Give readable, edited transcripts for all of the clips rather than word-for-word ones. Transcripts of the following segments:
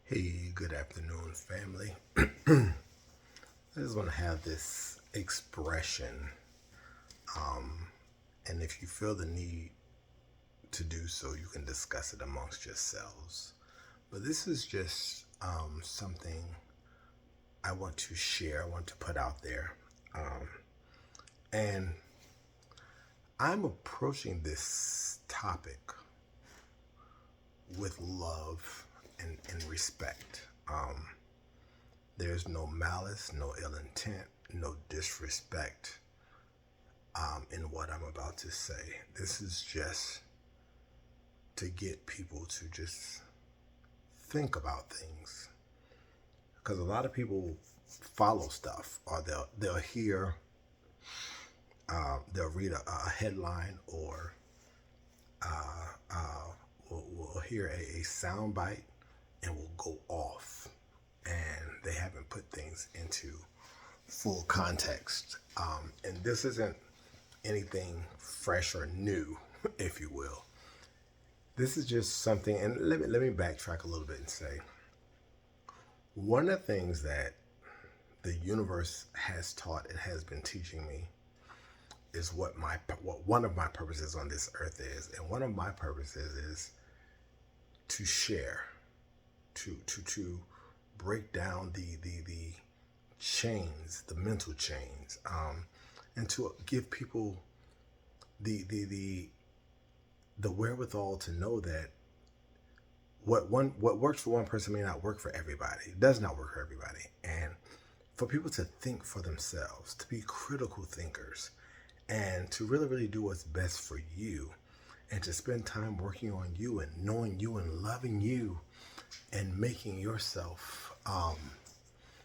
Hey, good afternoon, family. I just want to have this expression, and if you feel the need to do so, you can discuss it amongst yourselves. But this is just something I want to share, I want to put out there. And I'm approaching this topic with love and respect. There's no malice, no ill intent, no disrespect in what I'm about to say. This is just to get people to just think about things, because a lot of people follow stuff, or they'll hear, they'll read a headline, or will hear a sound bite and will go off, and they haven't put things into full context. And this isn't anything fresh or new, if you will. This is just something, and let me backtrack a little bit and say, one of the things that the universe has taught, it has been teaching me, is what one of my purposes on this earth is. And one of my purposes is to share, to break down the chains, the mental chains, and to give people the wherewithal to know that what works for one person may not work for everybody. It does not work for everybody. And for people to think for themselves, to be critical thinkers, and to really do what's best for you, and to spend time working on you and knowing you and loving you and making yourself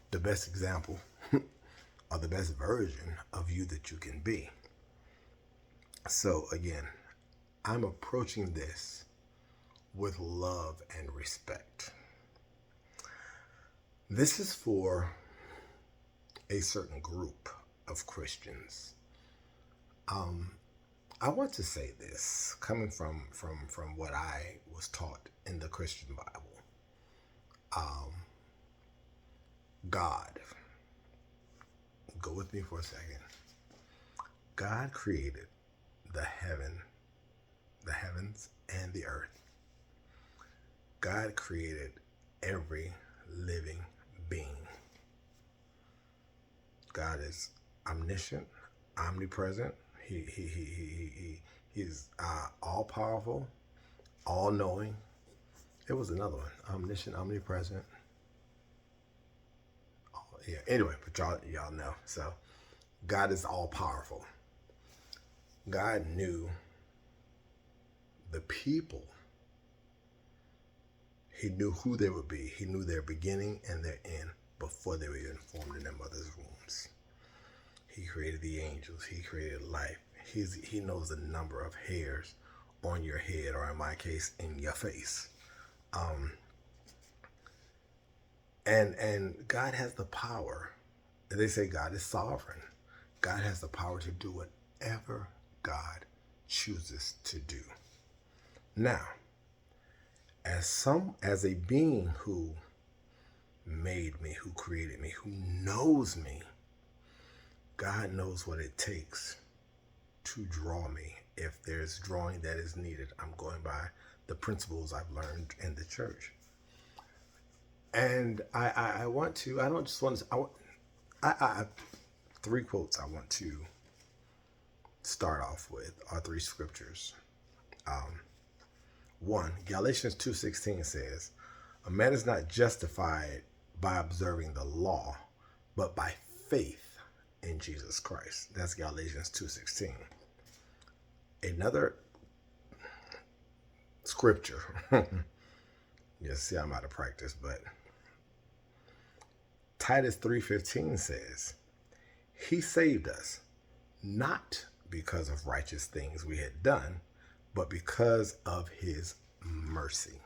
the best example or the best version of you that you can be. So again, I'm approaching this with love and respect. This is for a certain group of Christians. I want to say this, coming from what I was taught in the Christian Bible. God, go with me for a second. God created the heavens and the earth. God created every living being. God is omniscient, omnipresent. He's all powerful, all knowing. It was another one: omniscient, omnipresent. Yeah. Anyway, but y'all know. So, God is all powerful. God knew the people. He knew who they would be. He knew their beginning and their end before they were even formed in their mother's wombs. He created the angels. He created life. He knows the number of hairs on your head, or in my case, in your face. And God has the power. They say God is sovereign. God has the power to do whatever God chooses to do. Now, as a being who made me, who created me, who knows me, God knows what it takes to draw me. If there's drawing that is needed, I'm going by the principles I've learned in the church. And I want to, I don't just want to, I three quotes I want to start off with, are three scriptures. One, Galatians 2:16 says, a man is not justified by observing the law, but by faith in Jesus Christ. That's Galatians 2:16. Another scripture, you see I'm out of practice, but Titus 3:15 says, he saved us not because of righteous things we had done, but because of his mercy.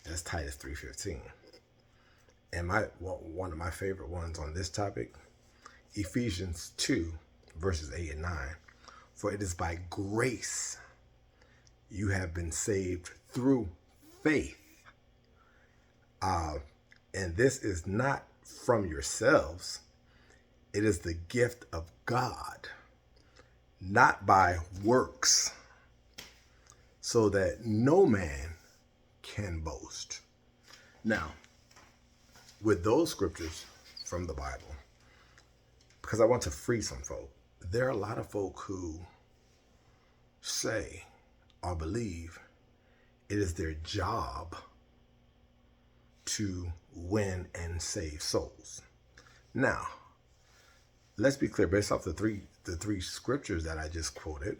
That's Titus 3:15. And one of my favorite ones on this topic, Ephesians 2, verses 8 and 9. For it is by grace you have been saved through faith. And this is not from yourselves. It is the gift of God, not by works, so that no man can boast. Now, with those scriptures from the Bible, because I want to free some folk, there are a lot of folk who say or believe it is their job to win and save souls. Now, let's be clear, based off the three scriptures that I just quoted,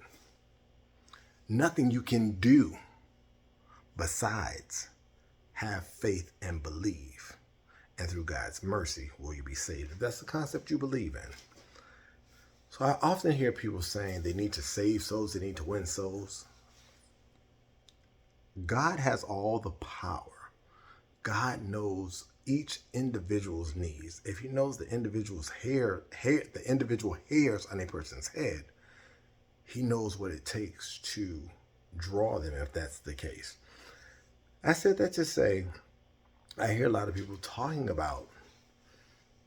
nothing you can do besides have faith and believe, and through God's mercy will you be saved, if that's the concept you believe in. So I often hear people saying they need to save souls, they need to win souls. God has all the power. God knows each individual's needs. If he knows the individual hairs on a person's head, he knows what it takes to draw them, if that's the case. I said that to say, I hear a lot of people talking about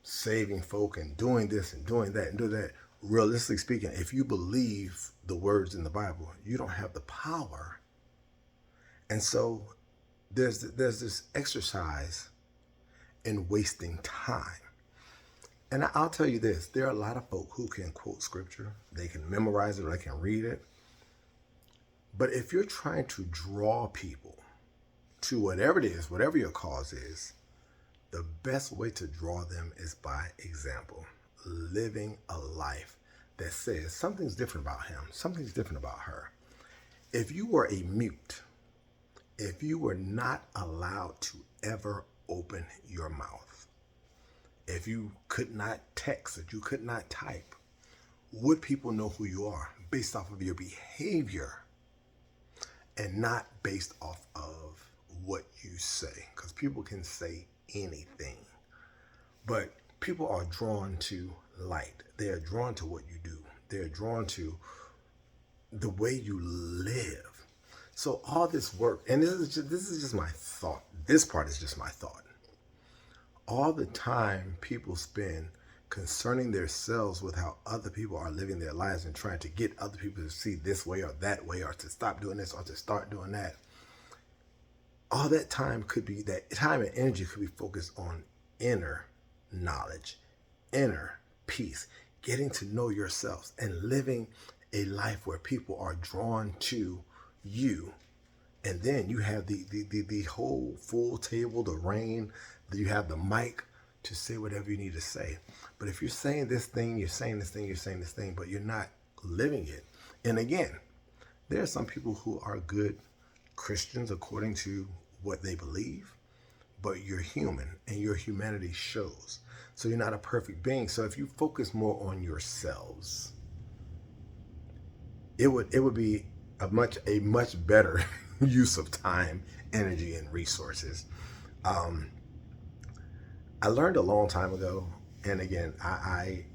saving folk and doing this and doing that and doing that. Realistically speaking, if you believe the words in the Bible, you don't have the power. And so there's this exercise in wasting time. And I'll tell you this, there are a lot of folk who can quote scripture, they can memorize it, or they can read it. But if you're trying to draw people to whatever it is, whatever your cause is, the best way to draw them is by example, living a life that says something's different about him, something's different about her. If you were a mute, if you were not allowed to ever open your mouth, if you could not text, if you could not type, would people know who you are based off of your behavior and not based off of what you say? Because people can say anything, but people are drawn to light. They are drawn to what you do. They're drawn to the way you live. So all this work, and this is just my thought. This part is just my thought. All the time people spend concerning themselves with how other people are living their lives and trying to get other people to see this way or that way, or to stop doing this or to start doing that. All that time and energy could be focused on inner knowledge, inner peace, getting to know yourselves and living a life where people are drawn to you. And then you have the whole full table, the reign, you have the mic to say whatever you need to say. But if you're saying this thing, you're saying this thing, you're saying this thing, but you're not living it. And again, there are some people who are good Christians according to what they believe, but you're human and your humanity shows. So you're not a perfect being. So if you focus more on yourselves, it would be a much better use of time, energy, and resources. I learned a long time ago, and again, I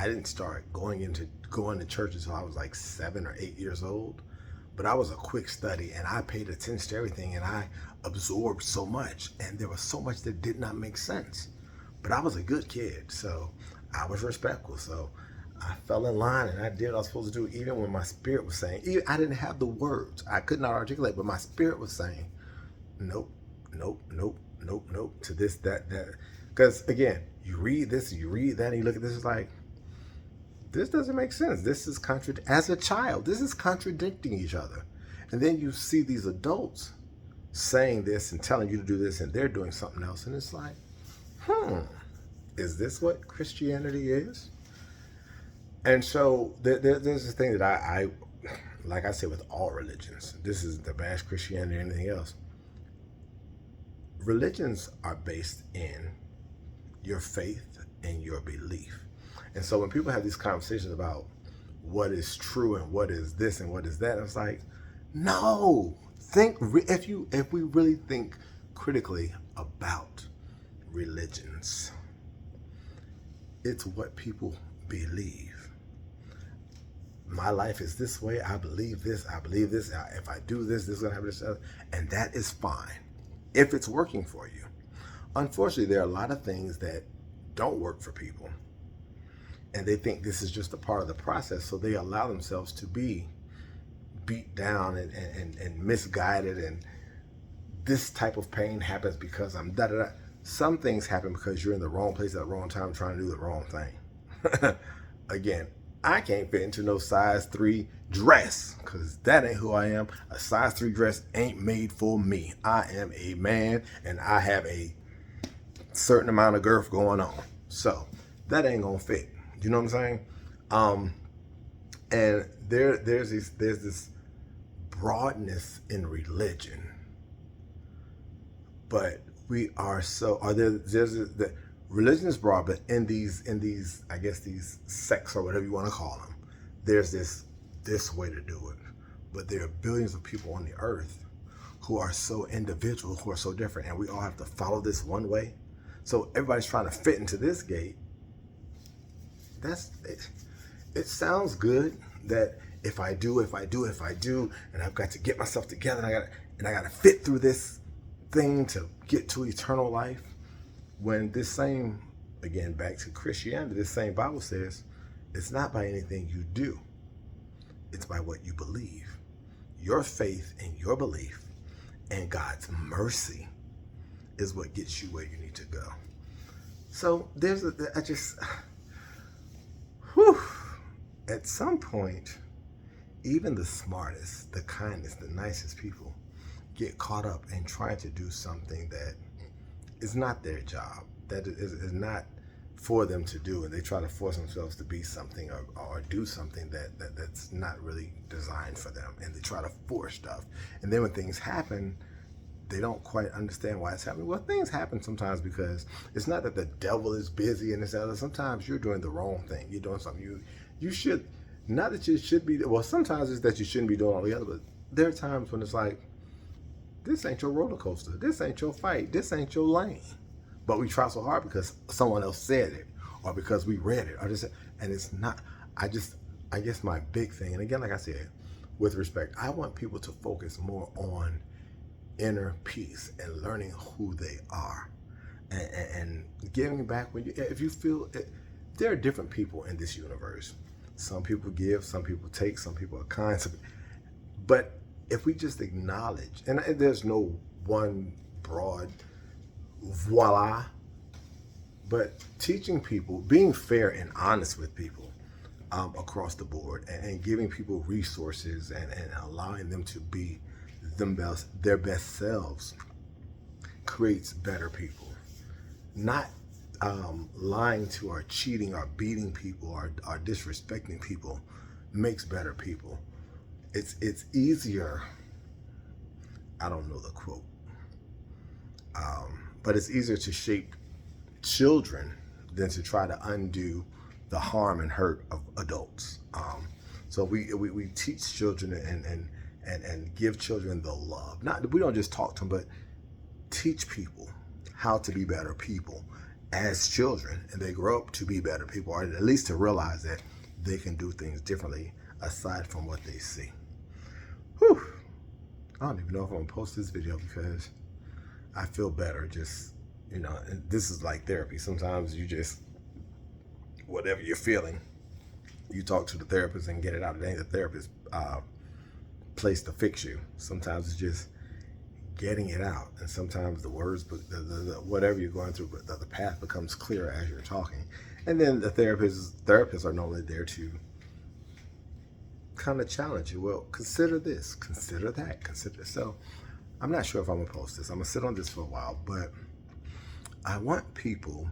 didn't start going to church until I was like 7 or 8 years old. But I was a quick study, and I paid attention to everything, and I absorbed so much, and there was so much that did not make sense. But I was a good kid, so I was respectful. So I fell in line, and I did what I was supposed to do, even when my spirit was saying, I didn't have the words. I could not articulate, but my spirit was saying, nope, nope, nope, nope, nope, to this, that. Because again, you read this, you read that, and you look at this, it's like, this doesn't make sense. This is as a child, this is contradicting each other. And then you see these adults saying this and telling you to do this, and they're doing something else. And it's like, is this what Christianity is? And so there's this thing that I, like I said, with all religions, this is the bash Christianity or anything else. Religions are based in your faith and your belief. And so when people have these conversations about what is true and what is this and what is that, it's like, no, if we really think critically about religions, it's what people believe. My life is this way. I believe this. If I do this, this is going to happen. And that is fine if it's working for you. Unfortunately, there are a lot of things that don't work for people, and they think this is just a part of the process, so they allow themselves to be beat down and misguided, and this type of pain happens because I'm da da da. Some things happen because you're in the wrong place at the wrong time trying to do the wrong thing. Again, I can't fit into no size 3 dress because that ain't who I am. A size 3 dress ain't made for me. I am a man and I have a certain amount of girth going on. So that ain't gonna fit. You know what I'm saying? And there's this broadness in religion, but we are so the religion is broad, but in these I guess these sects or whatever you want to call them, there's this way to do it. But there are billions of people on the earth who are so individual, who are so different, and we all have to follow this one way. So everybody's trying to fit into this gate. That's it. It sounds good that if I do, and I've got to get myself together, and I got to fit through this thing to get to eternal life. When this same, again, back to Christianity, this same Bible says, it's not by anything you do, it's by what you believe. Your faith and your belief and God's mercy is what gets you where you need to go. So at some point, even the smartest, the kindest, the nicest people get caught up in trying to do something that is not their job, that is not for them to do, and they try to force themselves to be something or do something that's not really designed for them, and they try to force stuff. And then when things happen, they don't quite understand why it's happening. Well, things happen sometimes because it's not that the devil is busy and this other. Sometimes you're doing the wrong thing. You're doing something you should, not that you should be, well, sometimes it's that you shouldn't be doing all the other, but there are times when it's like, this ain't your roller coaster. This ain't your fight. This ain't your lane. But we try so hard because someone else said it, or because we read it, or just, and it's not. I guess my big thing, and again, like I said, with respect, I want people to focus more on inner peace and learning who they are, and giving back if you feel it. There are different people in this universe. Some people give, some people take, some people are kind, but if we just acknowledge, and there's no one broad voila, but teaching people, being fair and honest with people across the board, and giving people resources and allowing them to be their best selves creates better people. Not lying to or cheating or beating people or disrespecting people makes better people. It's easier, I don't know the quote, but it's easier to shape children than to try to undo the harm and hurt of adults. So we teach children and give children the love. We don't just talk to them, but teach people how to be better people as children, and they grow up to be better people, or at least to realize that they can do things differently aside from what they see. Whew. I don't even know if I'm gonna post this video because I feel better just, and this is like therapy. Sometimes you just, whatever you're feeling, you talk to the therapist and get it out. It ain't the therapist's place to fix you. Sometimes it's just getting it out, and sometimes the words, but whatever you're going through, but the path becomes clearer as you're talking. And then the therapists are normally there to kind of challenge you. Well, consider this, consider that, consider. So I'm not sure if I'm gonna post this. I'm gonna sit on this for a while, but I want people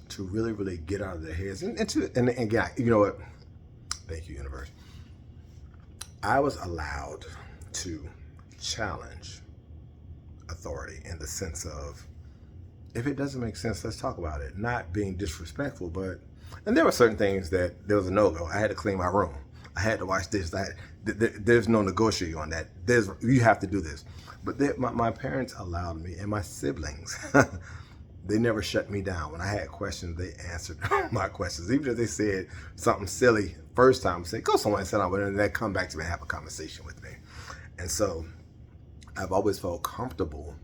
to really, really get out of their heads and you know what? Thank you, universe. I was allowed to challenge authority in the sense of, if it doesn't make sense, let's talk about it. Not being disrespectful, and there were certain things that there was a no-go. I had to clean my room. I had to wash this. There's no negotiating on that. You have to do this. But my parents allowed me, and my siblings, they never shut me down. When I had questions, they answered my questions. Even if they said something silly first time, say, go somewhere and sit down with them, and they come back to me and have a conversation with me. And so I've always felt comfortable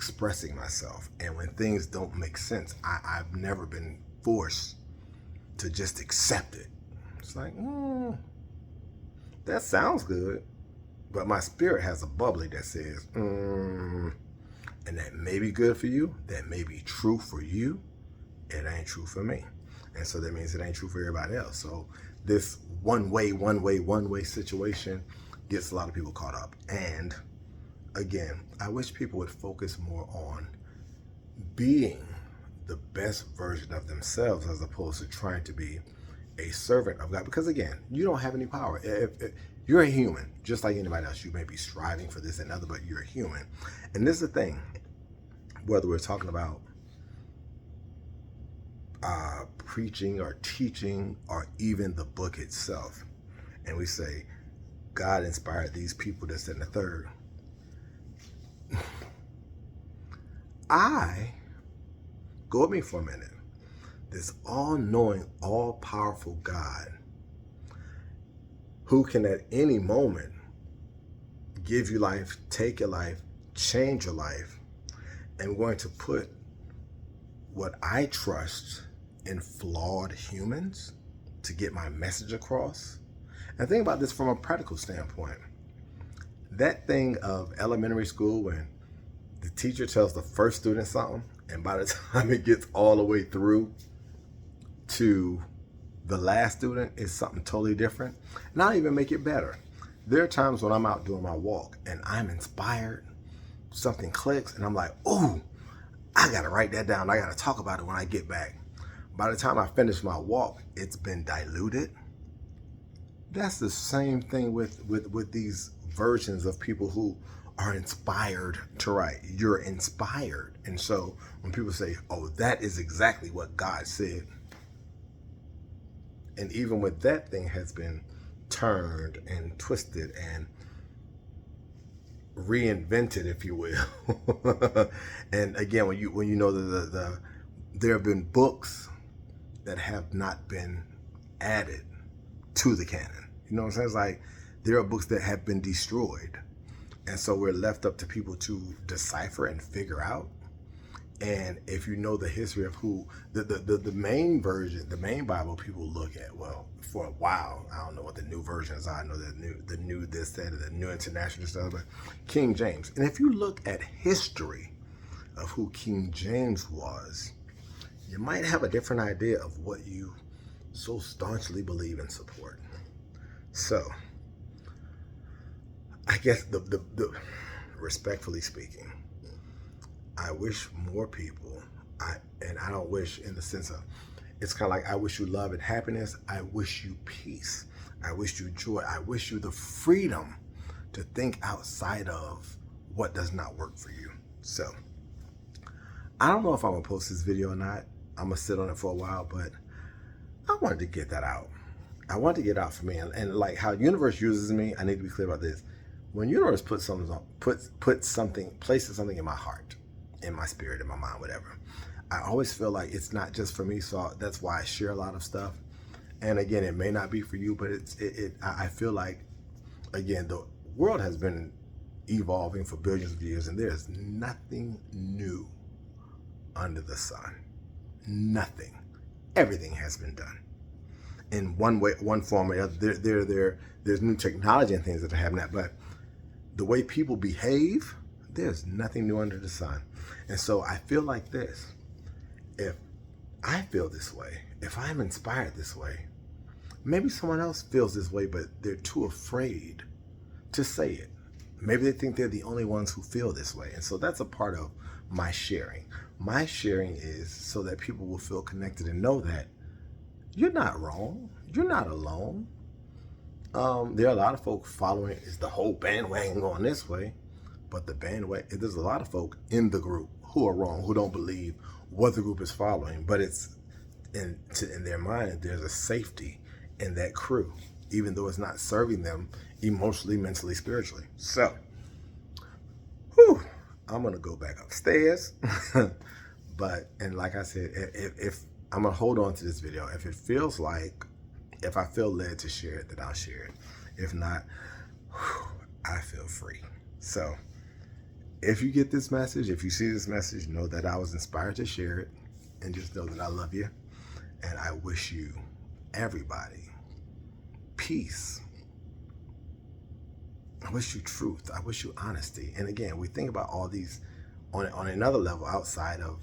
expressing myself. And when things don't make sense, I've never been forced to just accept it. It's like, that sounds good. But my spirit has a bubbly that says, and that may be good for you. That may be true for you. It ain't true for me. And so that means it ain't true for everybody else. So this one way situation gets a lot of people caught up. And again, I wish people would focus more on being the best version of themselves as opposed to trying to be a servant of God. Because again, you don't have any power. If you're a human, just like anybody else. You may be striving for this and other, but you're a human. And this is the thing, whether we're talking about preaching or teaching or even the book itself, and we say, God inspired these people, this and the third. Go with me for a minute. This all-knowing, all-powerful God who can at any moment give you life, take your life, change your life, and going to put what I trust in flawed humans to get my message across. And think about this from a practical standpoint. That thing of elementary school when the teacher tells the first student something, and by the time it gets all the way through to the last student, it's something totally different. And I'll even make it better. There are times when I'm out doing my walk and I'm inspired, something clicks, and I'm like, ooh, I gotta write that down. I gotta talk about it when I get back. By the time I finish my walk, it's been diluted. That's the same thing with these versions of people who are inspired to write. You're inspired. And so when people say, oh, that is exactly what God said. And even with that thing has been turned and twisted and reinvented, if you will. And again, when you know the there have been books that have not been added to the canon. You know what I'm saying? It's like there are books that have been destroyed. And so we're left up to people to decipher and figure out. And if you know the history of who the main version, the main Bible people look at, well, for a while, I don't know what the new versions are. I know the new this, that, and the new international stuff, but King James. And if you look at history of who King James was, you might have a different idea of what you so staunchly believe and support. So, I guess the respectfully speaking, I wish more people, and I don't wish in the sense of, it's kind of like I wish you love and happiness. I wish you peace. I wish you joy. I wish you the freedom to think outside of what does not work for you. So, I don't know if I'm going to post this video or not. I'm going to sit on it for a while, but I wanted to get that out. I wanted to get out for me. And like how universe uses me, I need to be clear about this. When universe places something in my heart, in my spirit, in my mind, whatever, I always feel like it's not just for me. So that's why I share a lot of stuff. And again, it may not be for you, but I feel like, again, the world has been evolving for billions of years, and there's nothing new under the sun. Nothing. Everything has been done in one way, one form or other. There's new technology and things that are happening, but the way people behave, there's nothing new under the sun. And so I feel like this. If I feel this way, if I'm inspired this way, maybe someone else feels this way, but they're too afraid to say it. Maybe they think they're the only ones who feel this way. And so that's a part of my sharing. My sharing is so that people will feel connected and know that you're not wrong. You're not alone. There are a lot of folk following, is the whole bandwagon going this way, but the bandwagon, there's a lot of folk in the group who are wrong, who don't believe what the group is following, but it's in their mind, there's a safety in that crew, even though it's not serving them emotionally, mentally, spiritually. So, I'm going to go back upstairs. But, and like I said, if I'm going to hold on to this video, if it feels like, if I feel led to share it, then I'll share it. If not, I feel free. So, if you get this message, if you see this message, know that I was inspired to share it, and just know that I love you, and I wish you, everybody, peace. I wish you truth. I wish you honesty. And again, we think about all these on another level outside of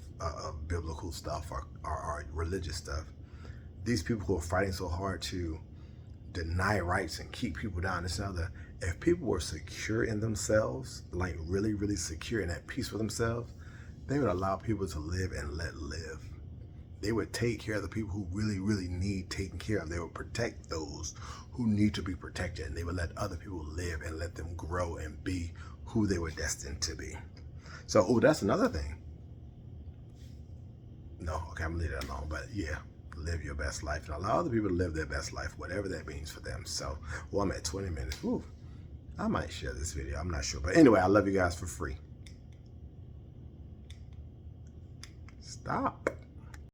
biblical stuff or religious stuff. These people who are fighting so hard to deny rights and keep people down, this and other. If people were secure in themselves, like really, really secure and at peace with themselves, they would allow people to live and let live. They would take care of the people who really, really need taken care of. They would protect those who need to be protected, and they would let other people live and let them grow and be who they were destined to be. So, that's another thing. No, okay, I'm gonna leave that alone. But yeah, live your best life and allow other people to live their best life, whatever that means for them. So, well, I'm at 20 minutes. Ooh, I might share this video. I'm not sure. But anyway, I love you guys for free. Stop.